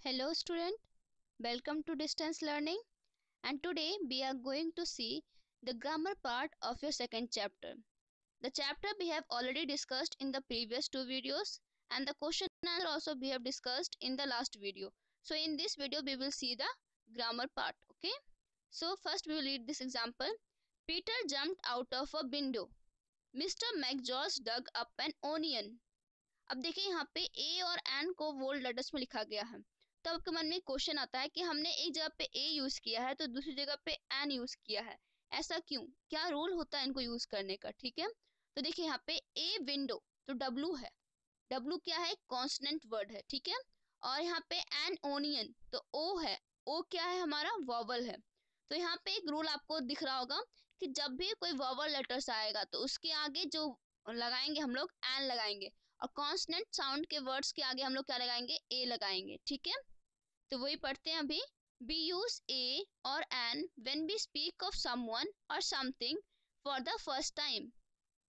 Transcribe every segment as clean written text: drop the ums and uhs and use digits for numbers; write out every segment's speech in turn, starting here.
Hello student, welcome to distance learning, and today we are going to see the grammar part of your second chapter. The chapter we have already discussed in the previous two videos, and the question and answer also we have discussed in the last video. So in this video we will see the grammar part. Okay, so first we will read this example. Peter jumped out of a window. Mr. McGeorge dug up an onion. अब देखिए यहाँ पे ए और N को bold letters में लिखा गया है, तो आपके मन में क्वेश्चन आता है कि हमने एक जगह पे ए यूज किया है तो दूसरी जगह पे एन यूज किया है, ऐसा क्यों, क्या रूल होता है इनको यूज करने का। ठीक है, तो देखिए यहाँ पे ए विंडो तो डब्लू है, डब्लू क्या है, कॉन्सोनेंट वर्ड है। ठीक है, और यहाँ पे एन ओनियन तो ओ है, ओ क्या है हमारा, वॉवल है। तो यहाँ पे एक रूल आपको दिख रहा होगा कि जब भी कोई वॉवल लेटर्स आएगा तो उसके आगे जो लगाएंगे हम लोग एन लगाएंगे, और कॉन्सोनेंट साउंड के वर्ड्स के आगे हम लोग क्या लगाएंगे, ए लगाएंगे। ठीक है, तो वही पढ़ते हैं अभी। We use a और an when we speak of someone or something for the first time.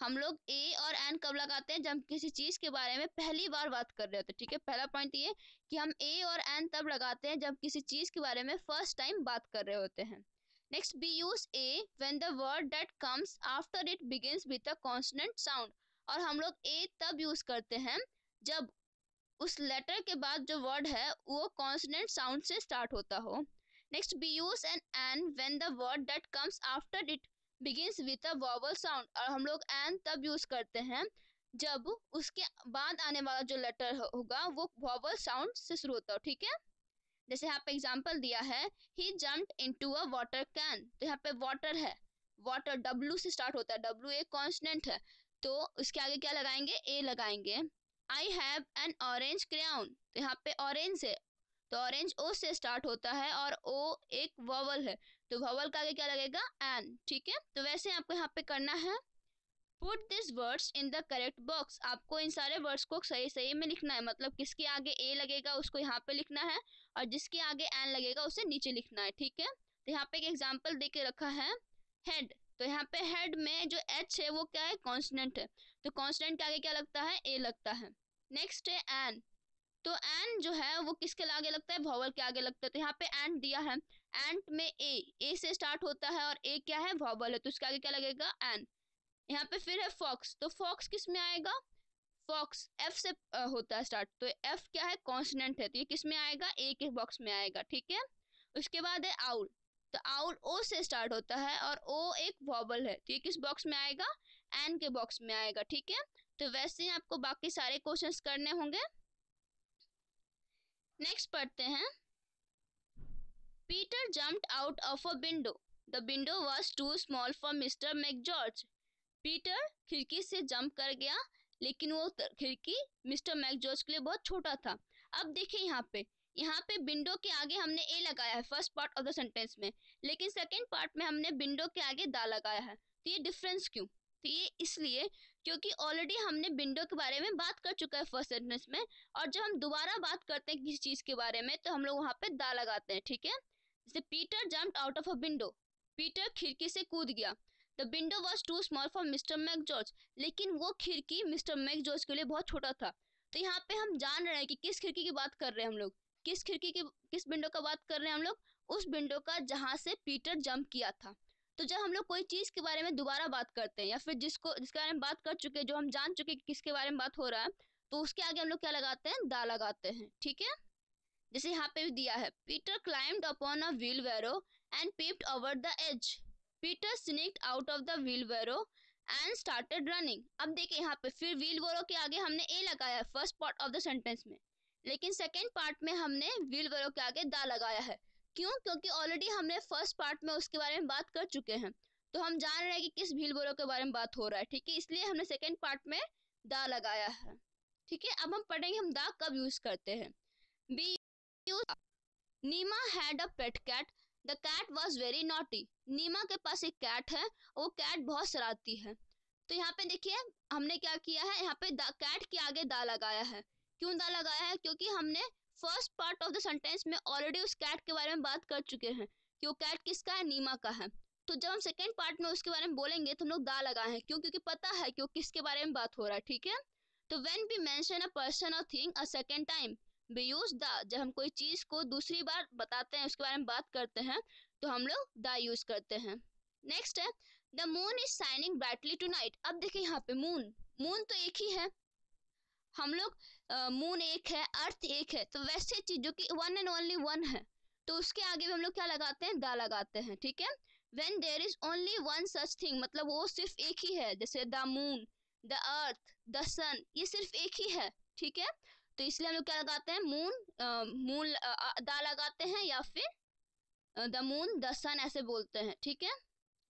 हम लोग ए और एन कब लगाते हैं, जब किसी चीज के बारे में पहली बार बात कर रहे होते हैं। ठीक है, पहला पॉइंट ये कि हम ए और एन तब लगाते हैं जब किसी चीज के बारे में फर्स्ट टाइम बात कर रहे होते हैं। Next, B use A when the word that comes after it begins with a consonant sound. और हम लोग ए तब यूज करते हैं जब उस लेटर के बाद जो वर्ड है वो कॉन्सोनेंट साउंड से स्टार्ट होता हो। Next, B use N when the word that comes after it begins with a vowel sound. और हम लोग एन तब यूज करते हैं जब उसके बाद आने वाला जो लेटर होगा वो वॉवल साउंड से शुरू होता हो। ठीक है, जैसे यहाँ पे एग्जांपल दिया है, he jumped into a water can. तो यहाँ पे वाटर है, वाटर डब्ल्यू से स्टार्ट होता है, डब्ल्यू एक कॉन्सोनेंट है, तो उसके आगे क्या लगाएंगे, ए लगाएंगे। I have an orange crayon. तो यहाँ पे ऑरेंज है तो ऑरेंज ओ से स्टार्ट होता है और ओ एक वॉवल है, तो वॉवल का आगे क्या लगेगा, एन। ठीक है, तो वैसे आपको यहाँ पे करना है, put this words in the correct box. आपको इन सारे वर्ड्स को सही सही में लिखना है, मतलब किसके आगे ए लगेगा उसको यहाँ पे लिखना है और जिसके आगे एन लगेगा उसे नीचे लिखना है। ठीक है, तो यहाँ पे एक एग्जांपल दे के रखा है, हेड। तो यहाँ पे हेड में जो एच है वो क्या है, कॉन्सोनेंट है, तो कॉन्सोनेंट के आगे क्या लगता है, ए लगता है। नेक्स्ट है एन। तो एन जो है वो किसके आगे लगता है, वॉवल के आगे लगता है, तो यहाँ पे एंट दिया है, एंट में ए से स्टार्ट होता है और ए क्या है, वॉवल है, तो इसके आगे क्या लगेगा, एन। यहाँ पे फिर है फॉक्स। तो फॉक्स किस में आएगा, फॉक्स एफ से होता है स्टार्ट, तो एफ क्या है, कॉन्सोनेंट है, तो ये किस में आएगा, ए के बॉक्स में आएगा। ठीक है, उसके बाद है आउल। तो आउल ओ से स्टार्ट होता है और ओ एक वॉवल है, तो ये किस बॉक्स में आएगा, एन के बॉक्स में आएगा। ठीक है, तो वैसे ही आपको बाकी सारे क्वेश्चंस करने होंगे। नेक्स्ट पढ़ते हैं, Peter jumped out of a window, the window was too small for mister McGeorge. Peter खिड़की से जंप कर गया लेकिन वो खिड़की मिस्टर मैकजॉर्ज के लिए बहुत छोटा था। अब देखिए यहाँ पे विंडो के आगे हमने ए लगाया है first part of the sentence में, लेकिन सेकंड पार्ट में हमने विंडो के आगे दा लगाया है। तो ये डिफरेंस क्यों, तो ये इसलिए क्योंकि ऑलरेडी हमने विंडो के बारे में बात कर चुका है फर्स्ट सेंटेंस में, और जब हम दोबारा बात करते हैं किसी चीज के बारे में तो हम लोग वहां पे दा लगाते हैं। ठीक है, जैसे Peter jumped out of a window, Peter खिड़की से कूद गया। The window was too small for mister McGeorge, लेकिन वो खिड़की मिस्टर मैकजॉर्ज के लिए बहुत छोटा था। तो यहाँ पे हम जान रहे हैं कि किस खिड़की की बात कर रहे हैं हम लोग, किस खिड़की की, किस विंडो का बात कर रहे हैं हम लोग, उस विंडो का जहाँ से पीटर जंप किया था। तो जब हम लोग कोई चीज के बारे में दोबारा बात करते हैं या फिर जिसके बारे में बात कर चुके हैं, जो हम जान चुके कि किसके बारे में बात हो रहा है, तो उसके आगे हम लोग क्या लगाते हैं, दा लगाते हैं। ठीक है, जैसे यहाँ पे भी दिया है, Peter climbed upon a wheelbarrow and peeped over the edge. Peter sneaked out of the wheelbarrow and started running. अब देखिए यहाँ पे फिर व्हीलबैरो के आगे हमने ए लगाया है first part of the sentence में, लेकिन सेकेंड पार्ट में हमने व्हीलबैरो के आगे दा लगाया है। क्यों, क्योंकि ऑलरेडी हमने फर्स्ट पार्ट में उसके बारे में बात कर चुके हैं, तो हम जान रहे हैं कि किस व्हीलबैरो के बारे में बात हो रहा है। ठीक है, इसलिए हमने सेकेंड पार्ट में दा लगाया है। ठीक है, अब हम पढ़ेंगे हम दा कब यूज करते हैं। B Neema had a pet cat, the cat was very naughty. Neema के पास एक कैट है, वो कैट बहुत शरारती है। तो यहाँ पे देखिए हमने क्या किया है, यहाँ पे कैट के आगे दा लगाया है। क्यों दा लगाया है, क्योंकि हमने first part of the sentence में ऑलरेडी उस कैट के बारे में बात कर चुके हैं कि वो कैट किसका है, नीमा का है। तो जब हम सेकेंड पार्ट में उसके बारे में बोलेंगे तो हम लोग दा लगाए हैं, क्यों, क्योंकि पता है कि वो किसके बारे में बात हो रहा है। ठीक है, तो when we mention a person or thing a second time, we use the, जब हम कोई चीज को दूसरी बार बताते हैं, उसके बारे में बात करते हैं, तो हम लोग द यूज करते हैं। नेक्स्ट है the moon is shining brightly tonight. अब देखिए यहाँ पे मून, मून तो एक ही है, हम लोग मून एक है, अर्थ एक है, तो वैसे चीज जो कि वन एंड ओनली वन है, तो उसके आगे भी हम लोग क्या लगाते हैं, दा लगाते हैं, ठीक है। When there is only one such thing, मतलब वो सिर्फ एक ही है, जैसे the moon, the earth, the sun, ये सिर्फ एक ही है, ठीक है। तो इसलिए हम लोग क्या लगाते हैं, मून दा लगाते हैं, या फिर द मून द सन ऐसे बोलते हैं, ठीक है।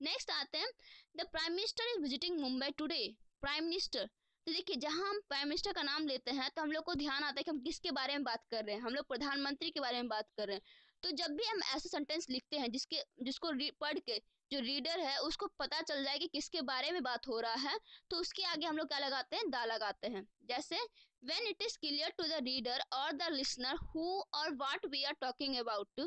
नेक्स्ट आते हैं the prime minister is visiting Mumbai today. Prime minister, तो देखिए जहां हम प्राइम मिनिस्टर का नाम लेते हैं तो हम लोग को ध्यान आता है कि हम किसके बारे में बात कर रहे हैं, हम लोग प्रधानमंत्री के बारे में बात कर रहे हैं। तो जब भी हम ऐसा सेंटेंस लिखते हैं जिसको पढ़ के जो रीडर है उसको पता चल जाए कि किसके बारे में बात हो रहा है, तो उसके आगे हम लोग क्या लगाते हैं, दा लगाते हैं। जैसे when it is clear to the reader और द लिसनर हु और what we are talking about,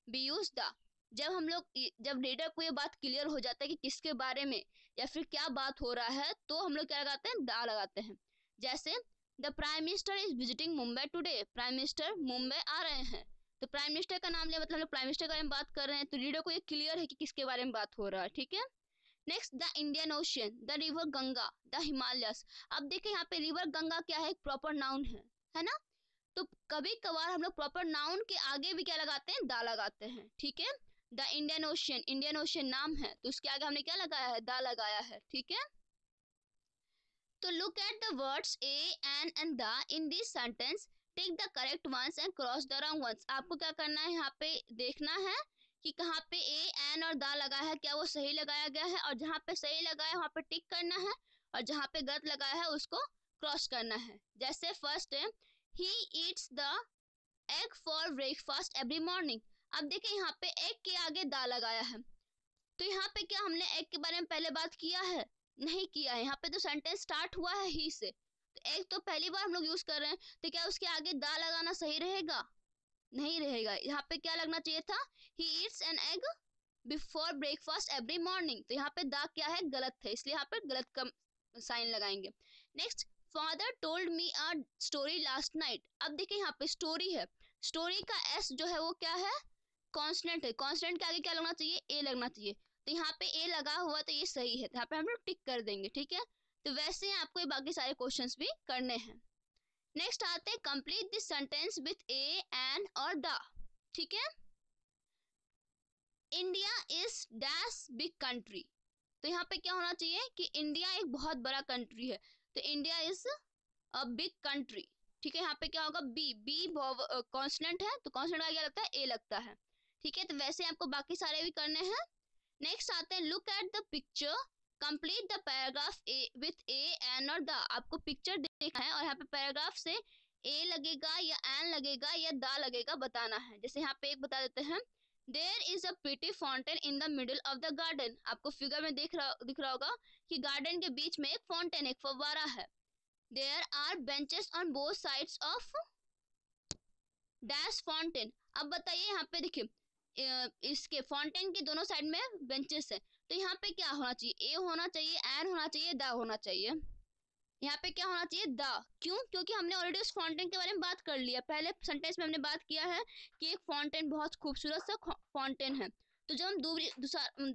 we use the. जब रीडर को ये बात क्लियर हो जाता है कि किसके बारे में या फिर क्या बात हो रहा है, तो हम लोग क्या लगाते हैं, दा लगाते हैं। जैसे the prime minister is visiting Mumbai today, prime minister Mumbai आ रहे हैं, तो प्राइम मिनिस्टर का नाम लिया मतलब हम लोग प्राइम मिनिस्टर के बारे में बात कर रहे हैं, तो रीडर को ये क्लियर है कि किसके बारे में बात हो रहा है, ठीक है। Next the Indian ocean, the river Ganga, the Himalayas. अब देखिए यहाँ पे रिवर गंगा क्या है, एक प्रॉपर नाउन है ना। तो कभी कभार हम लोग प्रॉपर नाउन के आगे भी क्या लगाते हैं, दा लगाते हैं, ठीक है। The Indian ocean, Indian ocean नाम है, तो उसके आगे हमने क्या लगाया है, दा लगाया है, ठीक है। तो look at the words a an the in this sentence, take the correct ones and cross the wrong ones. आपको क्या करना है, यहाँ पे देखना है कि कहाँ पे ए एन और दा लगा है, क्या वो सही लगाया गया है, और जहाँ पे सही लगा है वहाँ पे टिक करना है, और जहाँ पे गलत लगाया है उसको क्रॉस करना है। जैसे फर्स्ट है he eats the egg for breakfast every morning. अब देखिए यहाँ पे एग के आगे दा लगाया है, तो यहाँ पे क्या हमने एग के बारे में पहले बात किया है, नहीं किया है। यहाँ पे तो सेंटेंस स्टार्ट हुआ है ही से, तो एग तो पहली बार हम लोग यूज कर रहे हैं, तो क्या उसके आगे दा लगाना सही रहेगा, नहीं रहेगा। यहाँ पे क्या लगना चाहिए था, he eats an egg before breakfast every morning, तो यहाँ पे दा क्या है, गलत है, इसलिए यहाँ पे गलत का साइन लगाएंगे। Next father told me a story last night. अब देखिए यहाँ पे स्टोरी है, स्टोरी का एस जो है वो क्या है, कॉन्स्टेंट है, कॉन्स्टेंट के आगे क्या लगना चाहिए, ए लगना चाहिए, तो यहाँ पे ए लगा हुआ तो ये सही है, तो यहाँ पे हम लोग टिक कर देंगे, ठीक है। तो वैसे ही आपको ये बाकी सारे क्वेश्चंस भी करने हैं। नेक्स्ट आते हैं complete this sentence with a an और द, ठीक है। India is dash big country, तो यहाँ पे क्या होना चाहिए कि इंडिया एक बहुत बड़ा कंट्री है, तो India is a big country, ठीक है। यहाँ पे क्या होगा, बी, बी कॉन्स्टेंट है, तो कॉन्स्टेंट का क्या लगता है, ए लगता है, ठीक है। तो वैसे आपको बाकी सारे भी करने हैं। नेक्स्ट आते हैं look at the picture, complete the paragraph a with a an और द। आपको पिक्चर देखना है और यहाँ पे पैराग्राफ से ए लगेगा या एन लगेगा या द लगेगा बताना है। जैसे यहाँ पे एक बता देते हैं, there is a pretty fountain in the middle of the garden. आपको फिगर में दिख रहा होगा कि गार्डन के बीच में एक फाउंटेन, एक फव्वारा है। There are benches on both sides of dash fountain. अब बताइए यहाँ पे देखिए इसके फाउंटेन के दोनों साइड में बेंचेस है, तो यहाँ पे क्या होना चाहिए, ए होना चाहिए, एन होना चाहिए, द होना चाहिए। यहाँ पे क्या होना चाहिए, द, क्यों, क्योंकि हमने ऑलरेडी उस फाउंटेन के बारे में बात कर लिया, पहले सेंटेंस में हमने बात किया है कि एक फाउंटेन बहुत खूबसूरत सा फाउंटेन है, तो जब हम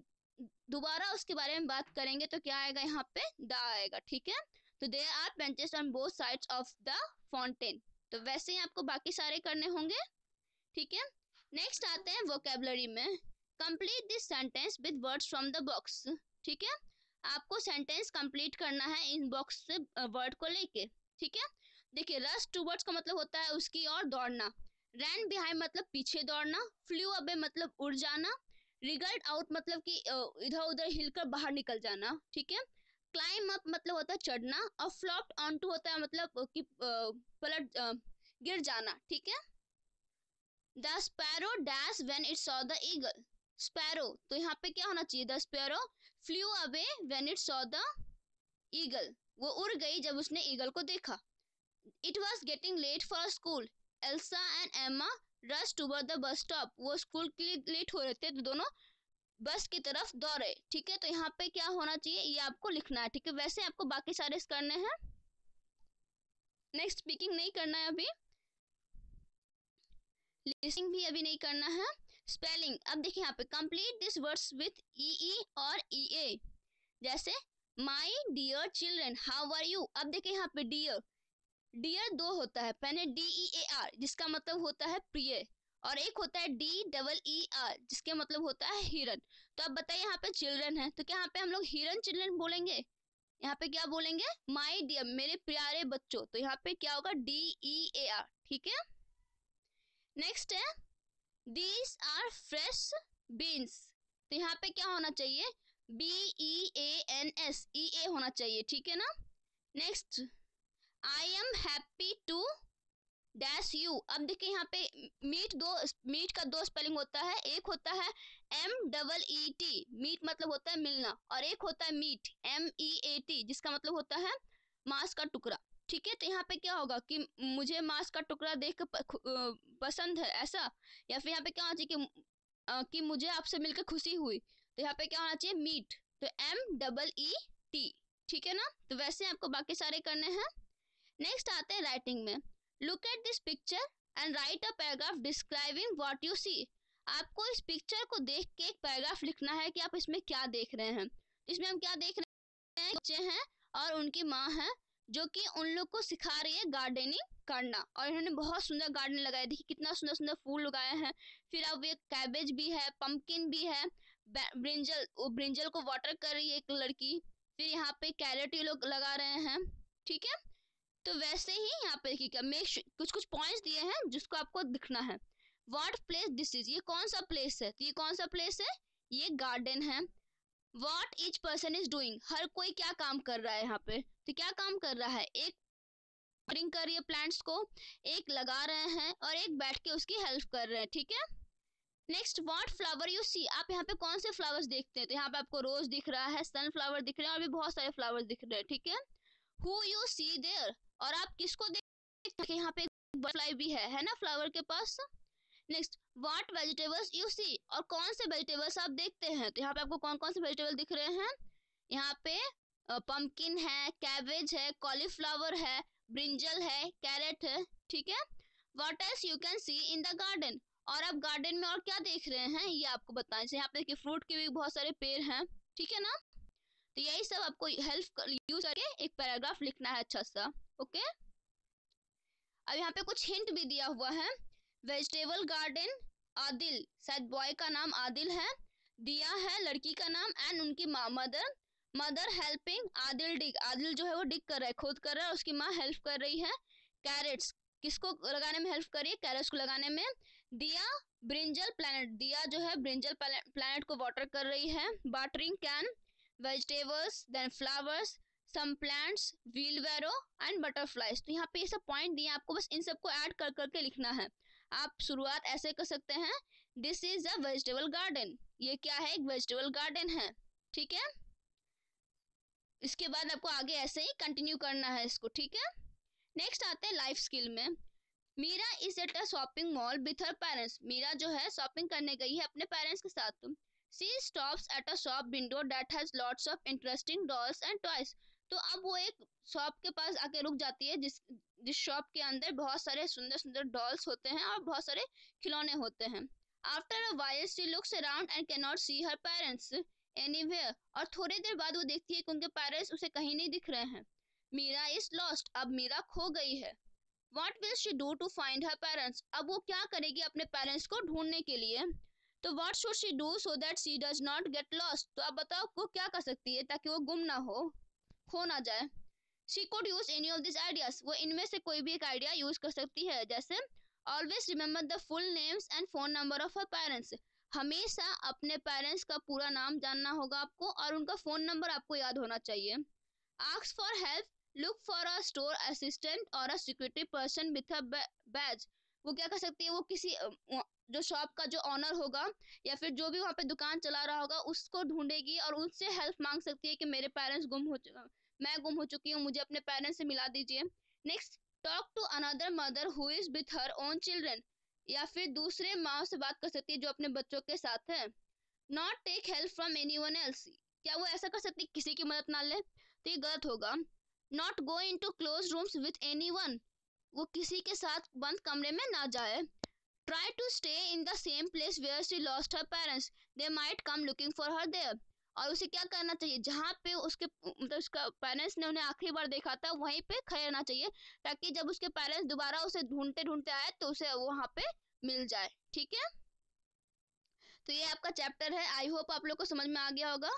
दोबारा उसके बारे में बात करेंगे तो क्या आएगा, यहाँ पे द आएगा, ठीक है। तो there are benches on both sides of the fountain, तो वैसे ही आपको बाकी सारे करने होंगे, ठीक है। नेक्स्ट आते हैं वोकेबलरी में, complete this sentence with words from the box, ठीक है। आपको सेंटेंस कंप्लीट करना है इन बॉक्स से वर्ड को लेके, ठीक है। देखिए रश टूवर्ड्स का मतलब होता है उसकी ओर दौड़ना, रैन बिहाइंड मतलब पीछे दौड़ना, फ्लू अवे मतलब उड़ जाना, रिगल्ड आउट मतलब कि इधर उधर हिलकर बाहर निकल जाना, ठीक है। क्लाइम अप मतलब होता है चढ़ना, और फ्लॉप्ड ऑनटू होता है मतलब कि पलट गिर जाना, ठीक है। The sparrow dash when it saw the eagle, sparrow, तो यहाँ पे क्या होना चाहिए, the sparrow flew away when it saw the eagle, वो उड़ गई जब उसने ईगल को देखा। It was getting late for school, Elsa and Emma rush toward the bus stop, वो स्कूल के लिए लेट हो रहे थे तो दोनों बस की तरफ दौड़े, ठीक है। तो यहाँ पे क्या होना चाहिए, ये आपको लिखना है, ठीक है। वैसे आपको बाकी सारे करने हैं, नेक्स्ट स्पीकिंग नहीं करना है अभी। लिसनिंग भी अभी नहीं करना है। स्पेलिंग, अब देखिए यहाँ पे complete this words with e और ई। जैसे my dear children how are you. अब देखिए यहाँ पे डियर, डियर दो होता है, पहले DEAR जिसका मतलब होता है प्रिय, और एक होता है DEER जिसके मतलब होता है हिरन। तो अब बताइए यहाँ पे चिल्ड्रन है तो क्या यहाँ पे हम लोग हिरन चिल्ड्रन बोलेंगे? यहाँ पे क्या बोलेंगे? माई डियर, मेरे प्यारे बच्चों। तो यहाँ पे क्या होगा? DEAR। ठीक है। नेक्स्ट है दीज आर फ्रेश बीन्स। तो यहाँ पे क्या होना चाहिए? BEANS, EA होना चाहिए। ठीक है ना। Next, I am happy to dash you. अब देखिए यहाँ पे मीट का दो स्पेलिंग होता है, एक होता है MEET, मीट मतलब होता है मिलना, और एक होता है मीट MEAT जिसका मतलब होता है मांस का टुकड़ा। ठीक है। तो यहाँ पे क्या होगा कि मुझे मांस का टुकड़ा देख पसंद है ऐसा, या फिर यहाँ पे क्या होना चाहिए कि मुझे आपसे मिलकर खुशी हुई। तो यहाँ पे क्या होना चाहिए? मीट। तो MEET। ठीक है ना। तो वैसे आपको बाकी सारे करने हैं। नेक्स्ट आते हैं राइटिंग में। Look at this picture and write a paragraph describing what you see. आपको इस पिक्चर को देख के एक पैराग्राफ लिखना है कि आप इसमें क्या देख रहे हैं। इसमें हम क्या देख रहे हैं? बच्चे हैं और उनकी माँ है जो कि उन लोग को सिखा रही है गार्डनिंग करना, और इन्होंने बहुत सुंदर गार्डन लगाया। देखिए कितना सुंदर सुंदर फूल लगाए हैं। फिर अब ये कैबेज भी है, पंपकिन भी है, ब्रिंजल, वो ब्रिंजल को वाटर कर रही है एक लड़की। फिर यहाँ पे कैरेट ये लोग लगा रहे हैं। ठीक है। तो वैसे ही यहाँ पे देखिए कुछ कुछ पॉइंट्स दिए हैं जिसको आपको दिखना है। व्हाट प्लेस दिस इज, ये कौन सा प्लेस है? तो ये कौन सा प्लेस है? ये गार्डन है। What each person is doing, हर कोई क्या काम कर रहा है यहाँ पे? तो क्या काम कर रहा है? एक वाटरिंग कर रही है प्लांट्स को, एक लगा रहे हैं, और एक बैठ के उसकी हेल्प कर रहे हैं। ठीक है। Next, what flower you see, आप यहाँ पे कौन से फ्लावर्स देखते हैं? तो यहाँ पे आपको रोज दिख रहा है, सनफ्लावर दिख रहे हैं, और भी बहुत सारे फ्लावर्स दिख रहे हैं। ठीक है। हु यू सी देयर, और आप किसको देख रहे हैं? यहाँ पे बटरफ्लाई भी है ना फ्लावर के पास। Next, what vegetables you see, और कौन से वेजिटेबल्स आप देखते हैं? तो यहाँ पे आपको कौन कौन से वेजिटेबल दिख रहे हैं? यहाँ पे पंपकिन है, कैबेज है, कॉलीफ्लावर है, ब्रिंजल है, कैरेट है। ठीक है। What else you can see in the garden, और आप गार्डन में और क्या देख रहे हैं ये आपको बताएं। जैसे यहाँ पे देखिए फ्रूट के भी बहुत सारे पेड़ हैं। ठीक है ना। तो यही सब आपको हेल्प यूज करके एक पैराग्राफ लिखना है अच्छा सा। ओके। अब यहाँ पे कुछ हिंट भी दिया हुआ है। वेजिटेबल गार्डन आदिल, शायद बॉय का नाम आदिल है, दिया है लड़की का नाम, एंड उनकी माँ मदर हेल्पिंग आदिल डिग, आदिल जो है वो डिग कर रहा है, खोद कर रहा है, उसकी माँ हेल्प कर रही है। कैरेट्स, किसको लगाने में हेल्प कर रही है? कैरेट्स को लगाने में। दिया ब्रिंजल प्लैनेट, दिया जो है ब्रिंजल प्लैनेट को वाटर कर रही है। Watering can vegetables, then flowers, some plants, wheelbarrow and butterflies. तो यहाँ पे ये सब पॉइंट दिए, आपको बस इन सबको ऐड कर करके लिखना है। आप शुरुआत ऐसे कर सकते हैं, this is a vegetable garden, ये क्या है? एक वेजिटेबल गार्डन है। ठीक है। इसके बाद आपको आगे ऐसे ही कंटिन्यू करना है इसको। ठीक है। नेक्स्ट आते हैं लाइफ स्किल में। Meera is at a shopping mall with her parents, Meera जो है शॉपिंग करने गई है अपने पेरेंट्स के साथ। She stops at a shop window that has lots of interesting dolls and toys. तो अब वो एक शॉप के पास आके रुक जाती है जिस शॉप के अंदर बहुत सारे सुंदर सुंदर डॉल्स होते हैं और बहुत सारे खिलौने होते हैं। After a while she looks around and can not see her parents anywhere, और थोड़ी देर बाद वो देखती है कि उनके पेरेंट्स उसे कहीं नहीं दिख रहे हैं। मीरा इज लॉस्ट, अब मीरा खो गई है। What will she do to find her parents, अब वो क्या करेगी अपने पेरेंट्स को ढूंढने के लिए? तो what should she do so that she does not get lost, तो अब बताओ वो क्या कर सकती है ताकि वो गुम ना हो, खो ना जाए? She could use any of these ideas, वो इनमें से कोई भी एक आइडिया यूज कर सकती है। जैसे always remember the full names and phone number of her parents, हमेशा अपने पेरेंट्स का पूरा नाम जानना होगा आपको, और उनका फोन नंबर आपको याद होना चाहिए। Ask for help, look for a store assistant or a security person with a badge, वो क्या कर सकती है? वो किसी जो शॉप का जो ऑनर होगा या फिर जो भी वहाँ पे दुकान चला रहा होगा उसको ढूंढेगी और उनसे हेल्प मांग सकती है कि मेरे पेरेंट्स मैं गुम हो चुकी हूँ, मुझे अपने पेरेंट्स से मिला दीजिए। Next, talk to another mother who is with her own children, या फिर दूसरे माँ से बात कर सकती है जो अपने बच्चों के साथ है। Not take help from anyone else, क्या वो ऐसा कर सकती है किसी की मदद ना ले? तो ये गलत होगा। Not go into close rooms with anyone, वो किसी के साथ बंद कमरे में ना जाए। Try to to stay in the same place where she lost her parents. They might come looking for her there. और उसे क्या करना चाहिए, जहाँ पे उसके मतलब उसका पेरेंट्स ने उन्हें आखिरी बार देखा था वहीं पे खड़े रहना चाहिए, ताकि जब उसके पेरेंट्स दोबारा उसे ढूंढते ढूंढते आए तो उसे वहाँ पे मिल जाए। ठीक है, तो ये आपका चैप्टर है। आई होप आप लोग को समझ में आ गया होगा।